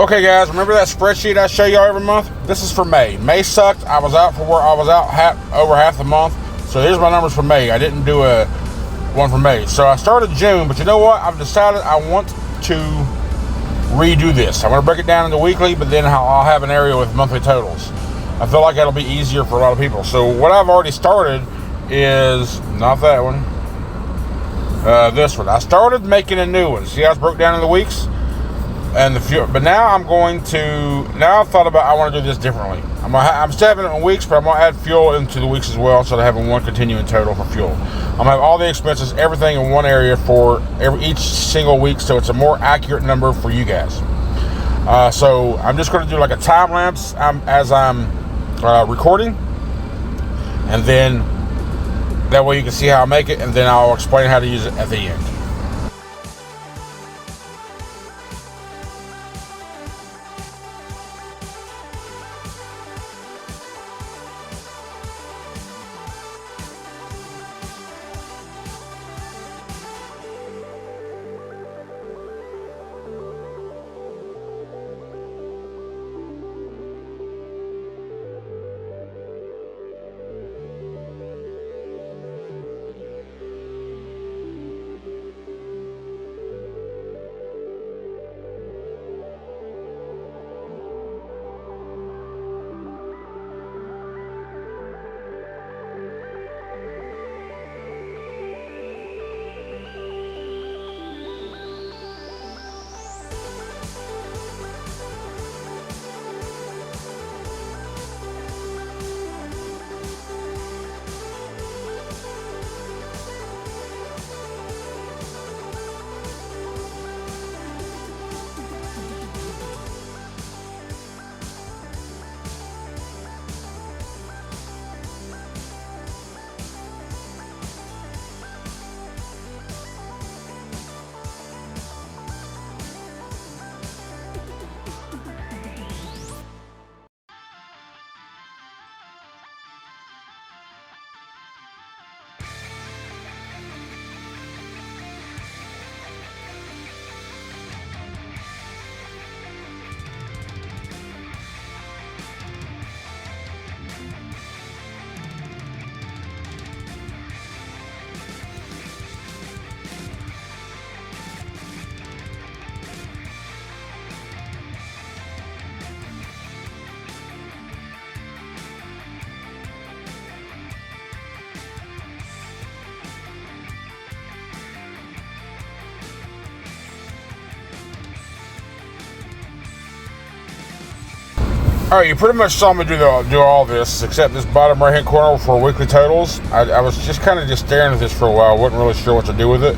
Okay guys, remember that spreadsheet I show y'all every month? This is for May. May sucked. I was out for work. I was out over half the month. So here's my numbers for May. I didn't do a one for May. So I started June, but you know what? I've decided I want to redo this. I'm going to break it down into weekly, but then I'll have an area with monthly totals. I feel like that'll be easier for a lot of people. So what I've already started is not that one. This one. I started making a new one. See how it's broke down into weeks? And the fuel, but now I've thought about I want to do this differently. I'm still having it in weeks, but I'm gonna add fuel into the weeks as well, instead of having one continuing total for fuel. I'm gonna have all the expenses, everything in one area for each single week, so it's a more accurate number for you guys. So I'm just gonna do like a time lapse as I'm recording, and then that way you can see how I make it, and then I'll explain how to use it at the end. Alright, you pretty much saw me do all this, except this bottom right hand corner for weekly totals. I was just kind of staring at this for a while. Wasn't really sure what to do with it.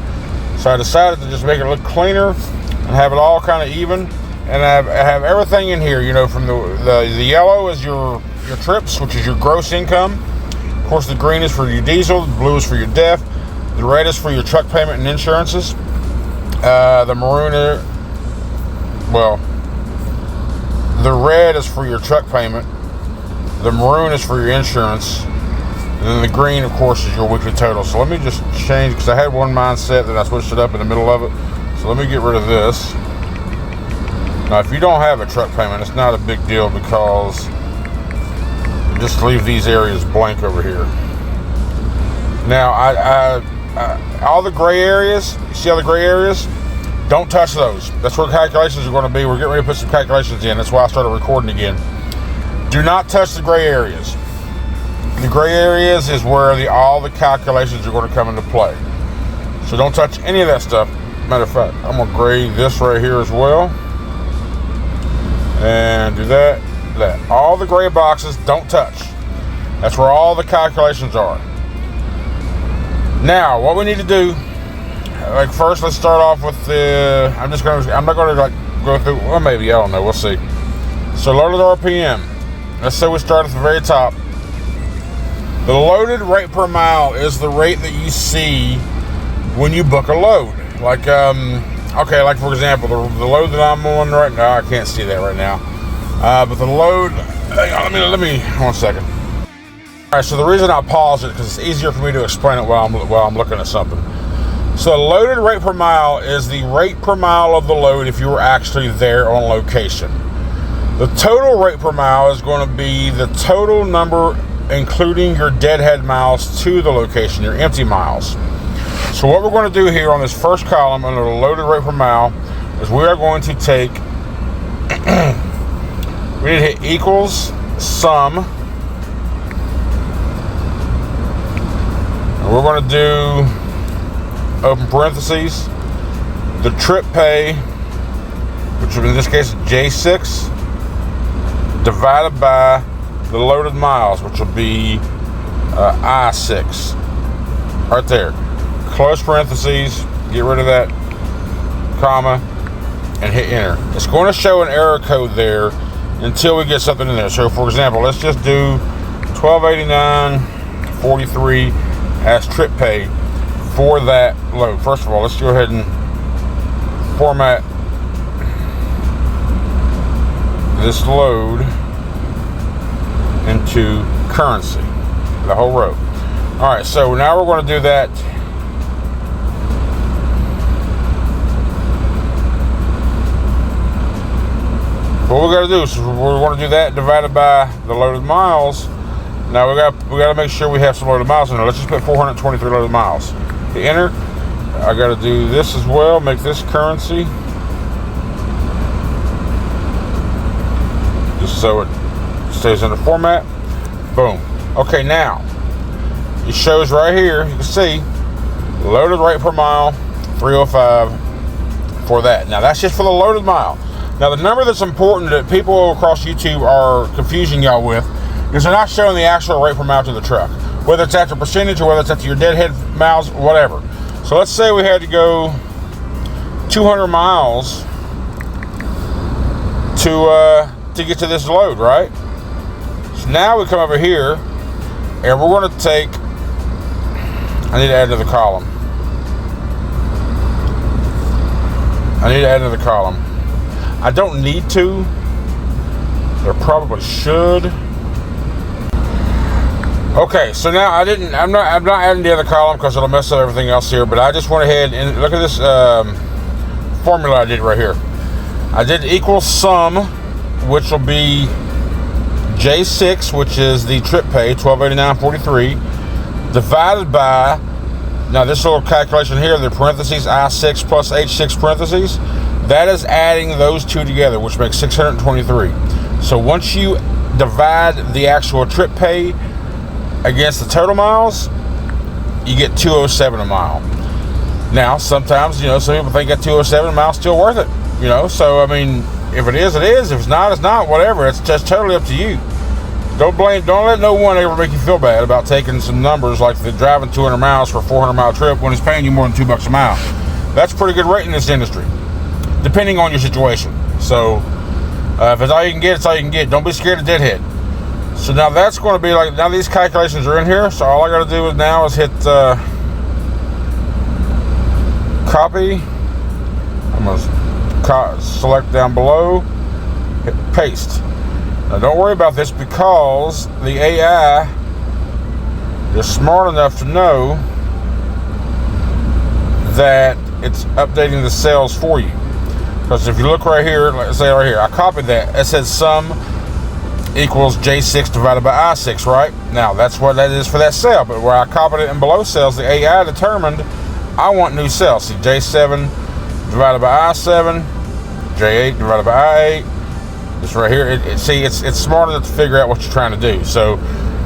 So I decided to just make it look cleaner and have it all kind of even. And I have everything in here, you know, from the yellow is your trips, which is your gross income. Of course, the green is for your diesel, the blue is for your DEF, the red is for your truck payment and insurances. The maroon the red is for your truck payment, the maroon is for your insurance, and then the green, of course, is your weekly total. So let me just change, because I had one mindset, then I switched it up in the middle of it. So let me get rid of this. Now, if you don't have a truck payment, it's not a big deal, because just leave these areas blank over here. Now, all the gray areas, you see all the gray areas? Don't touch those. That's where calculations are going to be. We're getting ready to put some calculations in. That's why I started recording again. Do not touch the gray areas. The gray areas is where all the calculations are going to come into play. So don't touch any of that stuff. Matter of fact, I'm going to gray this right here as well. And do that. All the gray boxes, don't touch. That's where all the calculations are. Now, what we need to do, like first, let's start off with the. I'm not going to like go through. Well, maybe I don't know. We'll see. So loaded RPM. Let's say we start at the very top. The loaded rate per mile is the rate that you see when you book a load. Like okay, like for example, the load that I'm on right now. I can't see that right now. But the load. Hang on, let me 1 second. All right. So the reason I paused it because it's easier for me to explain it while I'm looking at something. So the loaded rate per mile is the rate per mile of the load if you were actually there on location. The total rate per mile is going to be the total number, including your deadhead miles to the location, your empty miles. So what we're going to do here on this first column under the loaded rate per mile is we are going to take, we need to hit equals sum, and we're going to do open parentheses, the trip pay, which in this case is J6, divided by the loaded miles, which will be I6. Right there. Close parentheses, get rid of that comma, and hit enter. It's going to show an error code there until we get something in there. So for example, let's just do 1289.43 as trip pay for that load. First of all, let's go ahead and format this load into currency, the whole row. Alright, so now we're going to do that. What we got to do is we're going to do that divided by the loaded miles. Now we got to make sure we have some loaded miles in there. Let's just put 423 loaded miles. Hit enter. I got to do this as well. Make this currency, just so it stays in the format. Boom. Okay, now it shows right here. You can see loaded rate per mile 305 for that. Now that's just for the loaded mile. Now the number that's important that people across YouTube are confusing y'all with is they're not showing the actual rate per mile to the truck, whether it's at the percentage or whether it's at your deadhead miles, whatever. So let's say we had to go 200 miles to get to this load, right? So now we come over here and we're going to take, I need to add another column. I don't need to, but I probably should. Okay, so now I'm not adding the other column because it'll mess up everything else here, but I just went ahead and look at this formula I did right here. I did equal sum, which will be J6, which is the trip pay, 1289.43, divided by, now this little calculation here, the parentheses I6 plus H6 parentheses, that is adding those two together, which makes 623. So once you divide the actual trip pay against the total miles, you get 207 a mile. Now, sometimes, some people think that 207 a mile is still worth it, so I mean, if it is, it is. If it's not, it's not. Whatever. It's just totally up to you. Don't let no one ever make you feel bad about taking some numbers like the driving 200 miles for a 400 mile trip when it's paying you more than $2 a mile. That's a pretty good rate in this industry, depending on your situation. So if it's all you can get, it's all you can get. Don't be scared of deadhead. So now that's going to be like, now these calculations are in here. So all I got to do now is hit copy. I'm going to select down below, hit paste. Now don't worry about this because the AI is smart enough to know that it's updating the cells for you. Because if you look right here, let's say right here, I copied that. It says sum equals J6 divided by I6, right? Now that's what that is for that cell, but where I copied it in below cells, the AI determined I want new cells. See, J7 divided by I7, J8 divided by I8. It's right here. It's smart enough to figure out what you're trying to do. So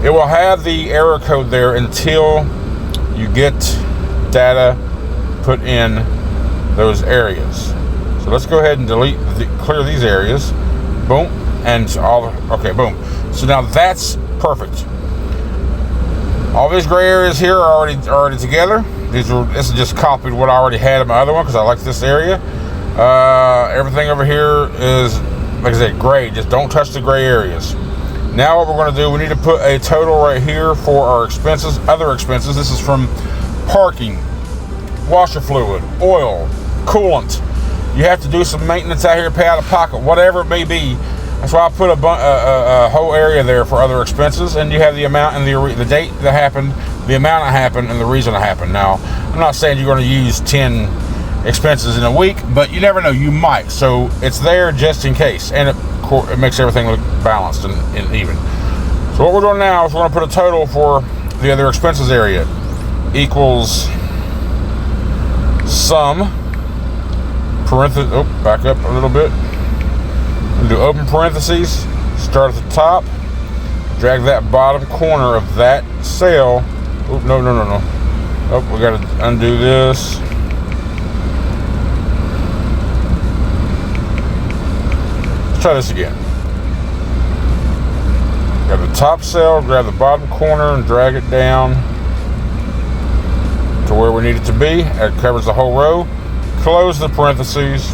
it will have the error code there until you get data put in those areas. So let's go ahead and clear these areas. Boom. And okay, boom. So now that's perfect. All these gray areas here are already together. This is just copied what I already had in my other one because I like this area. Everything over here is, like I said, gray. Just don't touch the gray areas. Now what we're going to do, we need to put a total right here for our expenses, other expenses. This is from parking, washer fluid, oil, coolant. You have to do some maintenance out here, pay out of pocket, whatever it may be. That's why I put a whole area there for other expenses, and you have the amount and the date that happened, the amount that happened, and the reason it happened. Now, I'm I'm not saying you're going to use 10 expenses in a week, but you never know, you might. So it's there just in case, and it makes everything look balanced and even. So what we're doing now is we're going to put a total for the other expenses area equals sum parentheses. Oh, back up a little bit. We'll do open parentheses, start at the top, drag that bottom corner of that cell. Oh, no. Oh, we got to undo this. Let's try this again. Grab the top cell, grab the bottom corner, and drag it down to where we need it to be. That covers the whole row. Close the parentheses,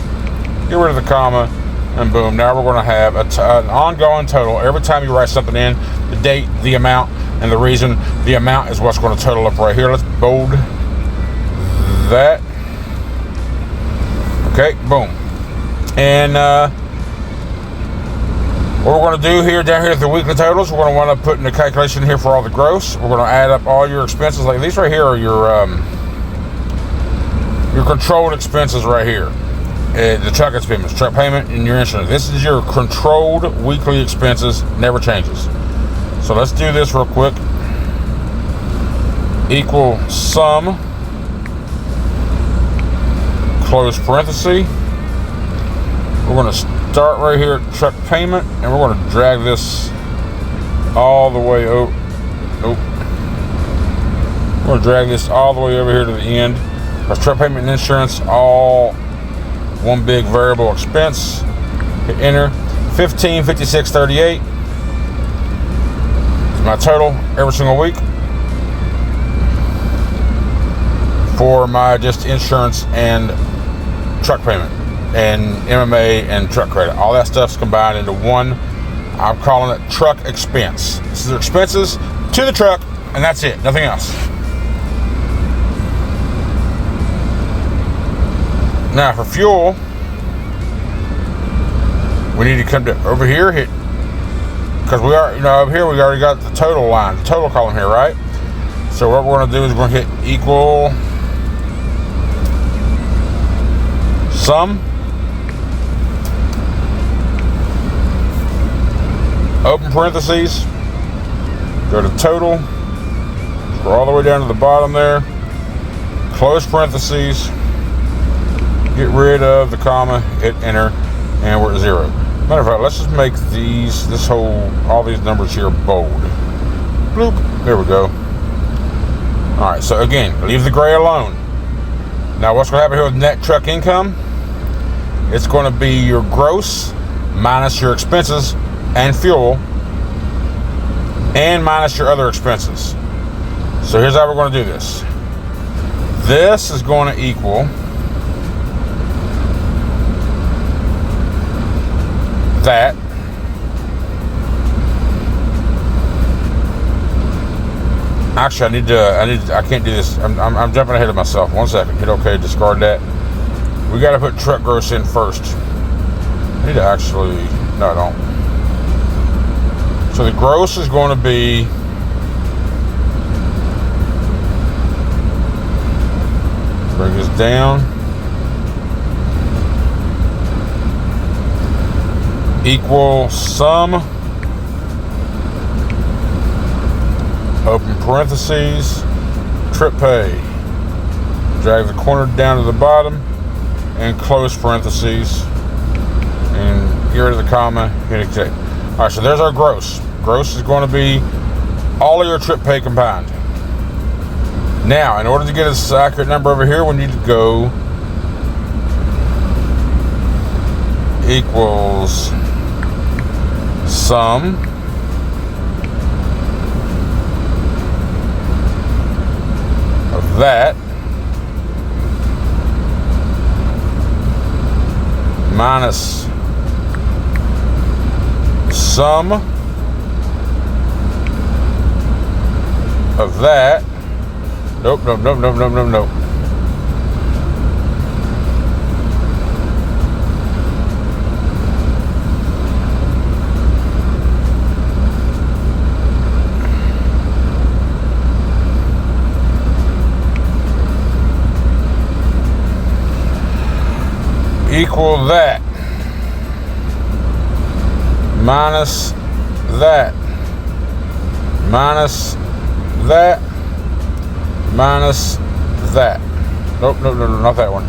get rid of the comma, and boom. Now we're going to have an ongoing total. Every time you write something in, the date, the amount, and the reason. The amount is what's going to total up right here. Let's bold that. Okay, boom. And what we're going to do here, down here at the weekly totals, we're going to want to put in the calculation here for all the gross. We're going to add up all your expenses. Like these right here are your controlled expenses right here. The truck expenses, truck payment, and your insurance. This is your controlled weekly expenses. Never changes. So let's do this real quick. Equal sum, close parenthesis. We're going to start right here at truck payment, and we're going to drag this all the way over. Nope. We're going to drag this all the way over here to the end. Our truck payment and insurance, all one big variable expense. Hit enter. 1556.38 is my total every single week for my just insurance and truck payment and MMA and truck credit. All that stuff's combined into one. I'm calling it truck expense. This is the expenses to the truck, and that's it. Nothing else. Now for fuel, we need to come to over here, hit, because we are, over here we already got the total line, the total column here, right? So what we're going to do is we're going to hit equal sum, open parentheses, go to total, scroll all the way down to the bottom there, close parentheses, get rid of the comma, hit enter, and we're at 0. Matter of fact, let's just make all these numbers here bold. Bloop, there we go. Alright, so again, leave the gray alone. Now what's going to happen here with net truck income? It's going to be your gross minus your expenses and fuel, and minus your other expenses. So here's how we're going to do this. This is going to equal that actually I can't do this. I'm jumping ahead of myself. 1 second. Hit OK, discard that. We got to put truck gross in first. I need to actually, no I don't. So the gross is going to be bring this down. Equal sum, open parentheses, trip pay. Drag the corner down to the bottom and close parentheses and get rid of the comma, hit escape. Alright, so there's our gross. Gross is going to be all of your trip pay combined. Now, in order to get this accurate number over here, we need to go equals sum of that minus sum of that. Nope. equal that minus that minus that minus that. Nope, no, not that one.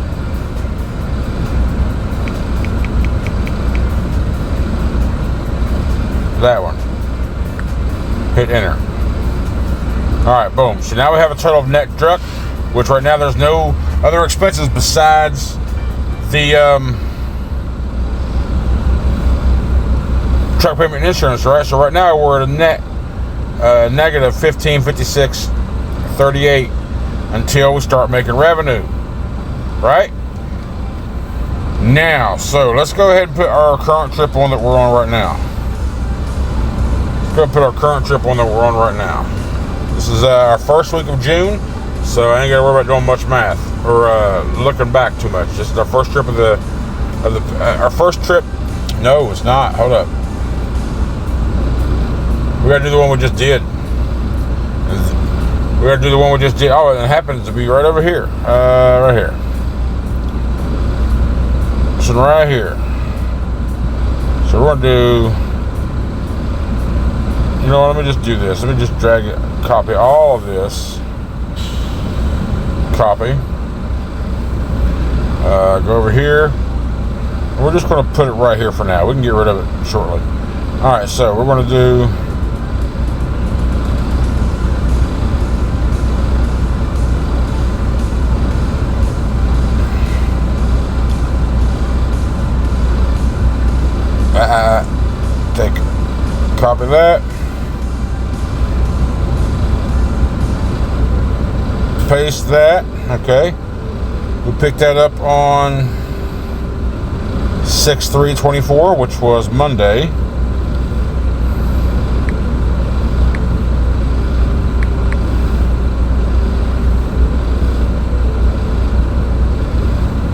That one. Hit enter. Alright, boom. So now we have a total of net truck, which right now there's no other expenses besides the truck payment and insurance, right? So right now we're at a net negative $15.56.38 until we start making revenue, right? Now, so let's go ahead and put our current trip on that we're on right now. Let's go put our current trip on that we're on right now. This is our first week of June, so I ain't gotta worry about doing much math or looking back too much. This is our first trip our first trip. No, it's not. Hold up. We gotta do the one we just did. We gotta do the one we just did. Oh, and it happens to be right over here. Right here. So right here. So we're gonna do. You know what? Let me just do this. Let me just drag it, copy all of this. Copy. Go over here. We're just gonna put it right here for now. We can get rid of it shortly. All right. So we're gonna do. Copy that. Paste that. Okay. We picked that up on 6/3/24, which was Monday.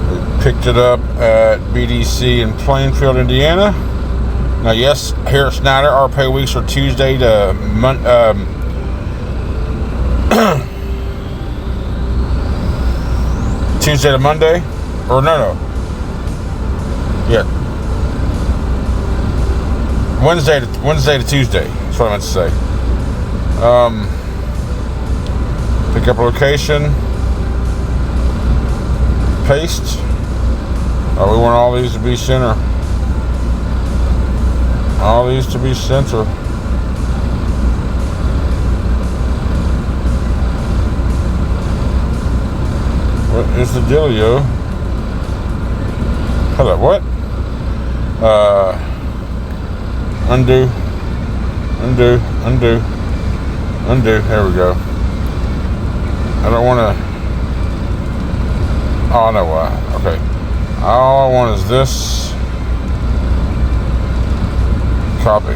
We picked it up at BDC in Plainfield, Indiana. Now, yes, here at Snyder, our pay weeks are Tuesday to Tuesday to Monday, or no, yeah, Wednesday to Tuesday. That's what I meant to say. Pick up a location, paste. Oh, we want all these to be center. All these to be center. What is the dealio? Hold up, what? Undo. There we go. I don't want to. Oh, I know why. Okay. All I want is this. Copy.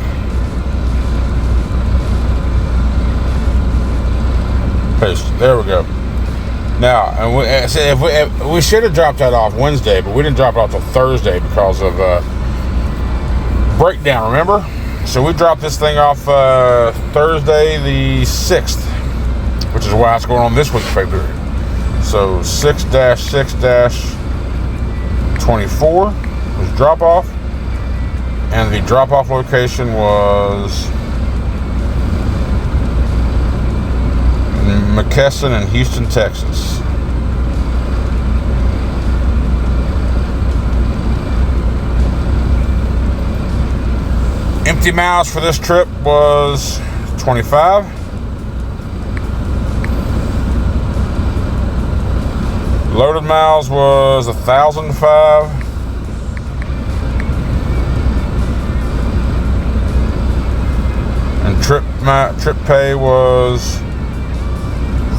Paste. There we go. Now, and we should have dropped that off Wednesday, but we didn't drop it off till Thursday because of breakdown. Remember? So we dropped this thing off Thursday the 6th, which is why it's going on this week's pay period. So 6-6-24 was drop off. And the drop-off location was in McKesson in Houston, Texas. Empty miles for this trip was 25. Loaded miles was 1,005. And trip pay was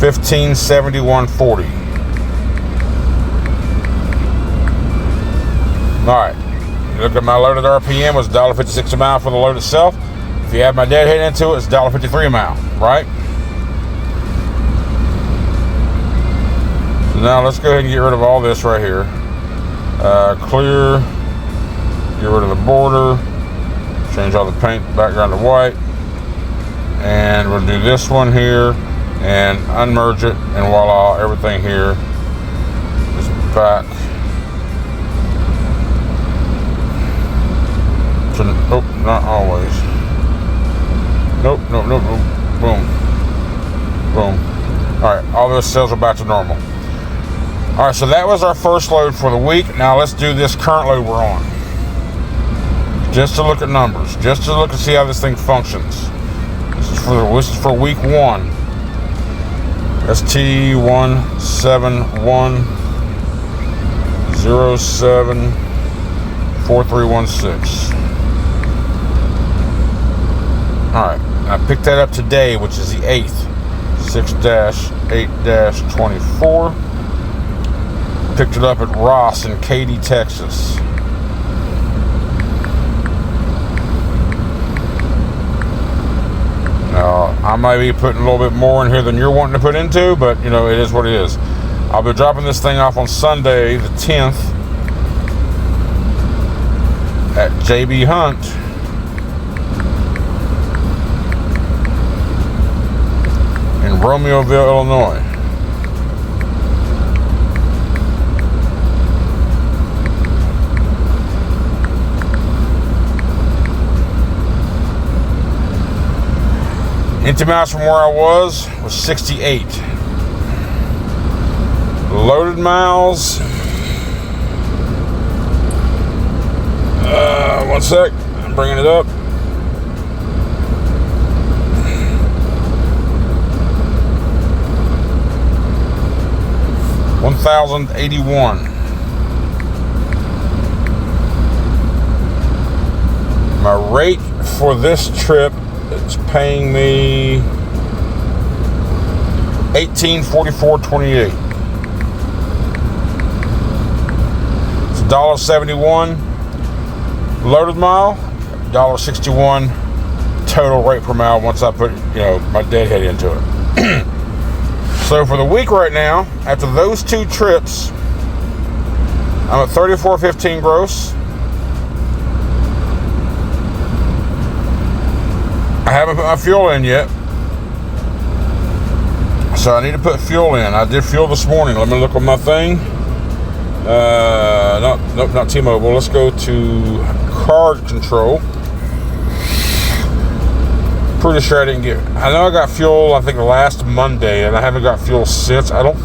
$1571.40. All right. Look at my loaded RPM was $1.56 a mile for the load itself. If you add my deadhead into it, it's $1.53 a mile, right? So now let's go ahead and get rid of all this right here. Clear. Get rid of the border. Change all the paint background to white. And we'll do this one here and unmerge it, and voila, everything here is back Nope, not always. Nope. Boom. Alright, all those cells are back to normal. Alright, so that was our first load for the week. Now let's do this current load we're on. Just to look at numbers. Just to look and see how this thing functions. This is for week 1. ST171074316. Alright, I picked that up today, which is the 8th. 6-8-24. Picked it up at Ross in Katy, Texas. Now, I might be putting a little bit more in here than you're wanting to put into, but, you know, it is what it is. I'll be dropping this thing off on Sunday, the 10th, at JB Hunt. In Romeoville, Illinois. Empty miles from where I was 68. Loaded miles. One sec. I'm bringing it up. $1,081. My rate for this trip is paying me $18.44.28. It's $1.71 loaded mile, $1.61 total rate per mile once I put, you know, my deadhead into it. So for the week right now, after those 2 trips, I'm at $34.15 gross. I haven't put my fuel in yet, so I need to put fuel in. I did fuel this morning. Let me look on my thing. Not T-Mobile. Let's go to card control. Pretty sure I didn't get. I know I got fuel, I think, last Monday, and I haven't got fuel since. I don't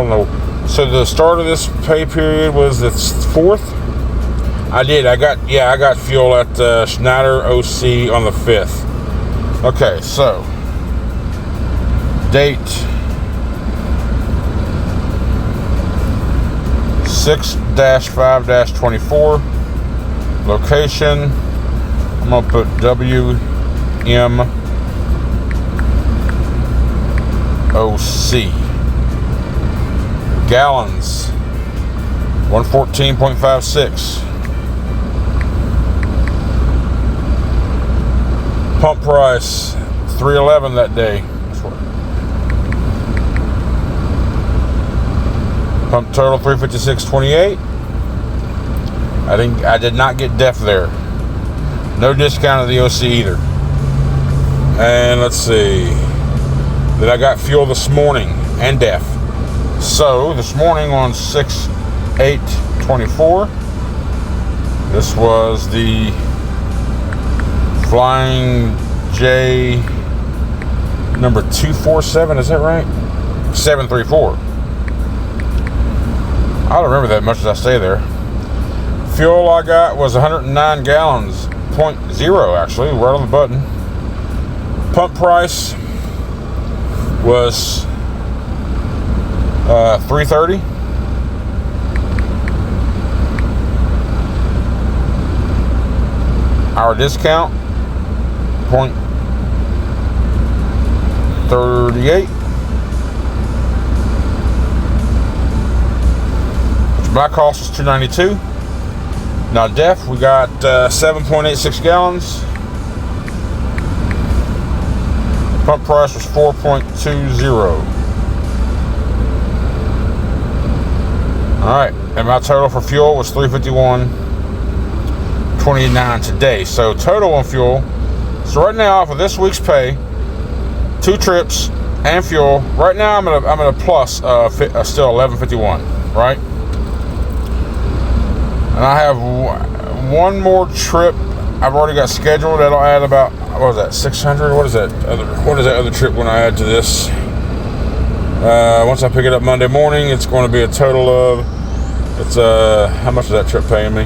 know. So the start of this pay period was the 4th. I got fuel at Schneider OC on the 5th. Okay, so date 6-5-24. Location, I'm gonna put WMOC. Gallons 114.56. Pump price $3.11 that day. Pump total $356.28. I did not get DEF there. No discount of the OC either. And let's see. Then I got fuel this morning and DEF. So this morning on 6/8/24, this was the Flying J number 247, is that right? 734. I don't remember that much as I stay there. Fuel I got was 109 gallons, 0.0 actually, right on the button. Pump price was $3.30. Our discount 0.38. Which my cost was $2.92. Now DEF, we got 7.86 gallons. Pump price was $4.20. Alright, and my total for fuel was $351.29 today. So total on fuel. So right now, for this week's pay, 2 trips and fuel. Right now, I'm at a plus still $11.51. Right, and I have one more trip I've already got scheduled. That'll add about, what was that, 600? What is that other trip when I add to this? Once I pick it up Monday morning, it's going to be a total of, how much is that trip paying me?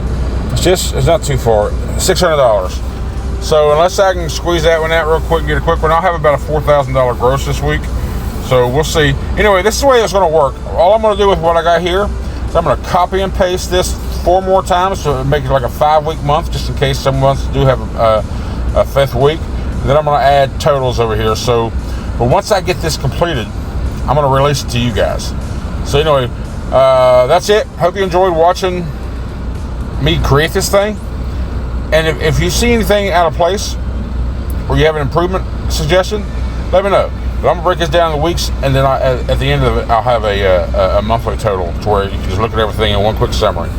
It's not too far, $600. So unless I can squeeze that one out real quick and get a quick one, I'll have about a $4,000 gross this week. So we'll see. Anyway, this is the way it's going to work. All I'm going to do with what I got here is I'm going to copy and paste this 4 more times to make it like a 5-week month, just in case some months do have a 5th week. And then I'm going to add totals over here. So, but once I get this completed, I'm going to release it to you guys. So anyway, that's it. Hope you enjoyed watching me create this thing. And if you see anything out of place or you have an improvement suggestion, let me know. But I'm going to break this down in weeks, and then at the end of it, I'll have a monthly total to where you can just look at everything in one quick summary.